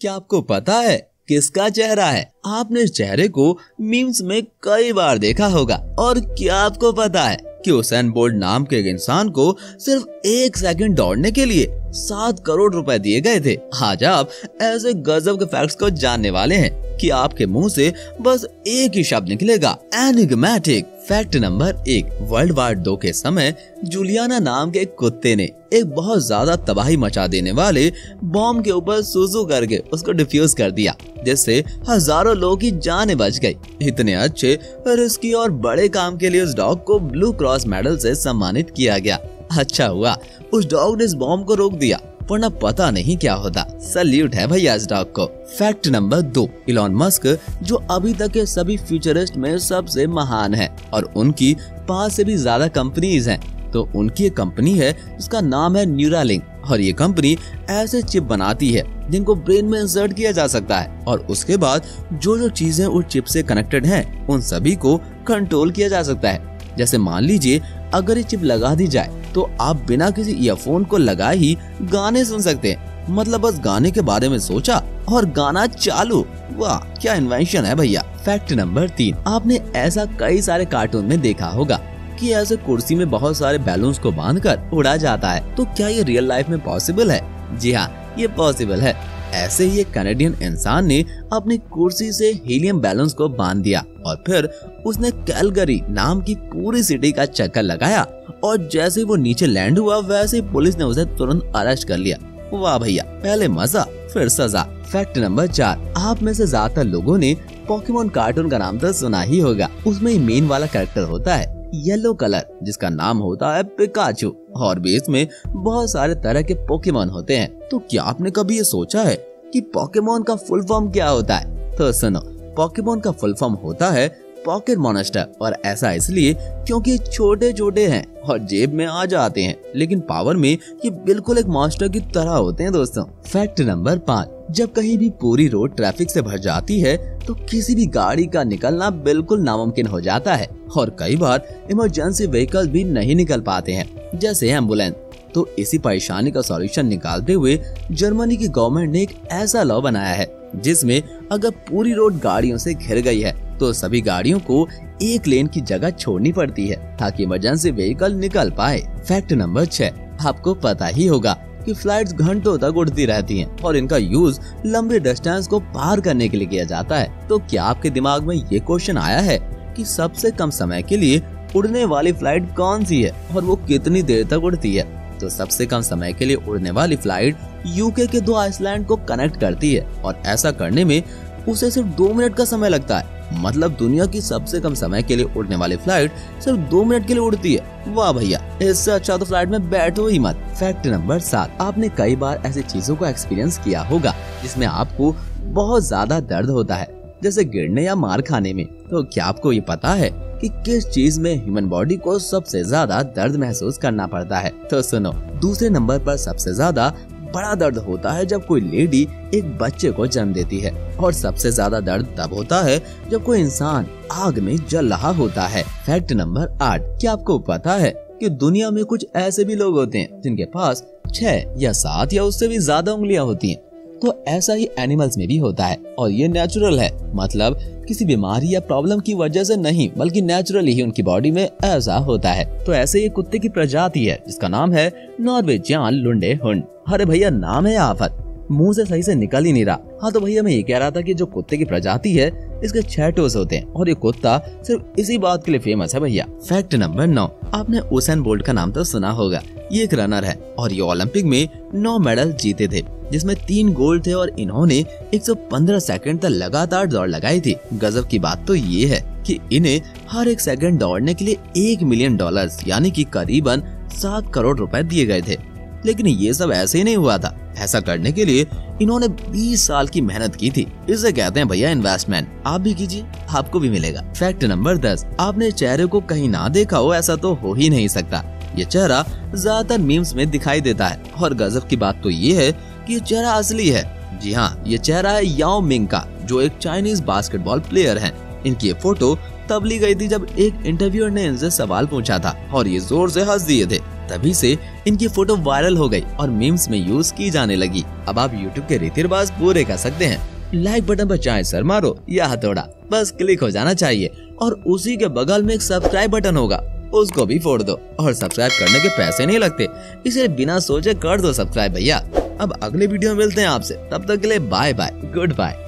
क्या आपको पता है किसका चेहरा है? आपने इस चेहरे को मीम्स में कई बार देखा होगा। और क्या आपको पता है कि उसेन बोल्ट नाम के एक इंसान को सिर्फ 1 सेकंड दौड़ने के लिए 7 करोड़ रुपए दिए गए थे। आज आप ऐसे गजब के फैक्ट्स को जानने वाले हैं कि आपके मुंह से बस एक ही शब्द निकलेगा, enigmatic. Fact number 1, world war 2 के समय जूलियाना नाम के एक कुत्ते ने एक बहुत ज्यादा तबाही मचा देने वाले बॉम्ब के ऊपर सुसु करके उसको डिफ्यूज कर दिया, जिससे हजारों लोगों की जानें बच गई। इतने अच्छे, रिस्की और बड़े काम के लिए उस डॉग को ब्लू क्रॉस मेडल से सम्मानित किया गया। अच्छा हुआ उस डॉग ने इस बॉम्ब को रोक दिया, वरना पता नहीं क्या होता। सल्यूट है भैया इस डॉग को। फैक्ट नंबर 2, इलॉन मस्क जो अभी तक के सभी फ्यूचरिस्ट में सबसे महान है और उनकी 5 से भी ज्यादा कंपनीज हैं, तो उनकी एक कंपनी है जिसका नाम है न्यूरालिंक। और ये कंपनी ऐसे चिप बनाती है जिनको ब्रेन में इंसर्ट किया जा सकता है और उसके बाद जो चीजें उस चिप से कनेक्टेड हैं उन सभी को कंट्रोल किया जा सकता है। जैसे मान लीजिए अगर ये चिप लगा दी जाए तो आप बिना किसी ईयरफोन को लगाए ही गाने सुन सकते हैं। मतलब बस गाने के बारे में सोचा और गाना चालू। वाह क्या इन्वेंशन है भैया। फैक्ट नंबर 3, आपने ऐसा कई सारे कार्टून में देखा होगा कि ऐसे कुर्सी में बहुत सारे बैलून्स को बांधकर उड़ा जाता है। तो क्या ये रियल लाइफ में पॉसिबल है? जी हाँ, ये पॉसिबल है। ऐसे ही एक कनाडियन इंसान ने अपनी कुर्सी से हीलियम बैलून्स को बांध दिया और फिर उसने कैलगरी नाम की पूरी सिटी का चक्कर लगाया और जैसे वो नीचे लैंड हुआ वैसे पुलिस ने उसे तुरंत अरेस्ट कर लिया। वाह भैया, पहले मजा फिर सजा। फैक्ट नंबर 4, आप में से ज्यादातर लोगों ने पोकेमोन कार्टून का नाम तो सुना ही होगा। उसमें मेन वाला कैरेक्टर होता है येलो कलर जिसका नाम होता है पिकाचू और भी इसमें बहुत सारे तरह के पोकेमोन होते हैं। तो क्या आपने कभी ये सोचा है कि पोकेमोन का फुल फॉर्म क्या होता है? तो सुनो, पोकेमोन का फुल फॉर्म होता है पॉकेट मॉन्स्टर और ऐसा इसलिए क्योंकि छोटे छोटे हैं और जेब में आ जाते हैं, लेकिन पावर में ये बिल्कुल एक मॉन्स्टर की तरह होते हैं दोस्तों। फैक्ट नंबर 5, जब कहीं भी पूरी रोड ट्रैफिक से भर जाती है तो किसी भी गाड़ी का निकलना बिल्कुल नामुमकिन हो जाता है और कई बार इमरजेंसी व्हीकल भी नहीं निकल पाते हैं, जैसे एम्बुलेंस। तो इसी परेशानी का सॉल्यूशन निकालते हुए जर्मनी की गवर्नमेंट ने एक ऐसा लॉ बनाया है जिसमें अगर पूरी रोड गाड़ियों से घिर गई है तो सभी गाड़ियों को एक लेन की जगह छोड़नी पड़ती है ताकि इमरजेंसी व्हीकल निकल पाए। फैक्ट नंबर 6, आपको पता ही होगा कि फ्लाइट्स घंटों तक उड़ती रहती हैं और इनका यूज लंबे डिस्टेंस को पार करने के लिए किया जाता है। तो क्या आपके दिमाग में ये क्वेश्चन आया है कि सबसे कम समय के लिए उड़ने वाली फ्लाइट कौन सी है और वो कितनी देर तक उड़ती है? तो सबसे कम समय के लिए उड़ने वाली फ्लाइट यूके के 2 आइसलैंड को कनेक्ट करती है और ऐसा करने में उसे सिर्फ 2 मिनट का समय लगता है। मतलब दुनिया की सबसे कम समय के लिए उड़ने वाली फ्लाइट सिर्फ 2 मिनट के लिए उड़ती है। वाह भैया, इससे अच्छा तो फ्लाइट में बैठो ही मत। फैक्ट नंबर 7, आपने कई बार ऐसी चीजों को एक्सपीरियंस किया होगा जिसमें आपको बहुत ज्यादा दर्द होता है, जैसे गिरने या मार खाने में। तो क्या आपको ये पता है कि किस चीज में ह्यूमन बॉडी को सबसे ज्यादा दर्द महसूस करना पड़ता है? तो सुनो, दूसरे नंबर पर सबसे ज्यादा बड़ा दर्द होता है जब कोई लेडी एक बच्चे को जन्म देती है और सबसे ज्यादा दर्द तब होता है जब कोई इंसान आग में जल रहा होता है। फैक्ट नंबर 8, क्या आपको पता है कि दुनिया में कुछ ऐसे भी लोग होते हैं जिनके पास 6 या 7 या उससे भी ज्यादा उंगलियां होती हैं? तो ऐसा ही एनिमल्स में भी होता है और ये नेचुरल है, मतलब किसी बीमारी या प्रॉब्लम की वजह से नहीं बल्कि नेचुरली ही उनकी बॉडी में ऐसा होता है। तो ऐसे ही कुत्ते की प्रजाति है जिसका नाम है नॉर्वेजियन लुंडे हुंड। अरे भैया, नाम है आफत, मुंह से सही से निकल ही नहीं रहा। हाँ तो भैया, मैं ये कह रहा था कि जो कुत्ते की प्रजाति है इसके 6 टोस होते हैं और ये कुत्ता सिर्फ इसी बात के लिए फेमस है भैया। फैक्ट नंबर 9, आपने उसेन बोल्ट का नाम तो सुना होगा। ये एक रनर है और ये ओलंपिक में 9 मेडल जीते थे जिसमें 3 गोल्ड थे और इन्होंने 115 सेकंड तक लगातार दौड़ लगाई थी। गजब की बात तो ये है कि इन्हें हर एक सेकंड दौड़ने के लिए $1 मिलियन यानी कि करीबन 7 करोड़ रुपए दिए गए थे। लेकिन ये सब ऐसे ही नहीं हुआ था। ऐसा करने के लिए इन्होंने 20 साल की मेहनत की थी। इसे कहते हैं भैया इन्वेस्टमेंट। आप भी कीजिए, आपको भी मिलेगा। फैक्ट नंबर 10, आपने चेहरे को कहीं ना देखा हो ऐसा तो हो ही नहीं सकता। ये चेहरा ज्यादातर मीम्स में दिखाई देता है और गजब की बात तो ये है कि ये चेहरा असली है। जी हाँ, ये चेहरा है याओ मिंग का, जो एक चाइनीज बास्केटबॉल प्लेयर हैं। इनकी ये फोटो तब ली गई थी जब एक इंटरव्यूअर ने इनसे सवाल पूछा था और ये जोर से हंस दिए थे। तभी से इनकी फोटो वायरल हो गई और मीम्स में यूज की जाने लगी। अब आप यूट्यूब के रीति रिवाज पूरे कर सकते हैं। लाइक बटन पर चाहे सर मारो या हथौड़ा, बस क्लिक हो जाना चाहिए और उसी के बगल में एक सब्सक्राइब बटन होगा, उसको भी फोड़ दो। और सब्सक्राइब करने के पैसे नहीं लगते, इसे बिना सोचे कर दो सब्सक्राइब भैया। अब अगले वीडियो में मिलते हैं आपसे, तब तक के लिए बाय बाय, गुड बाय।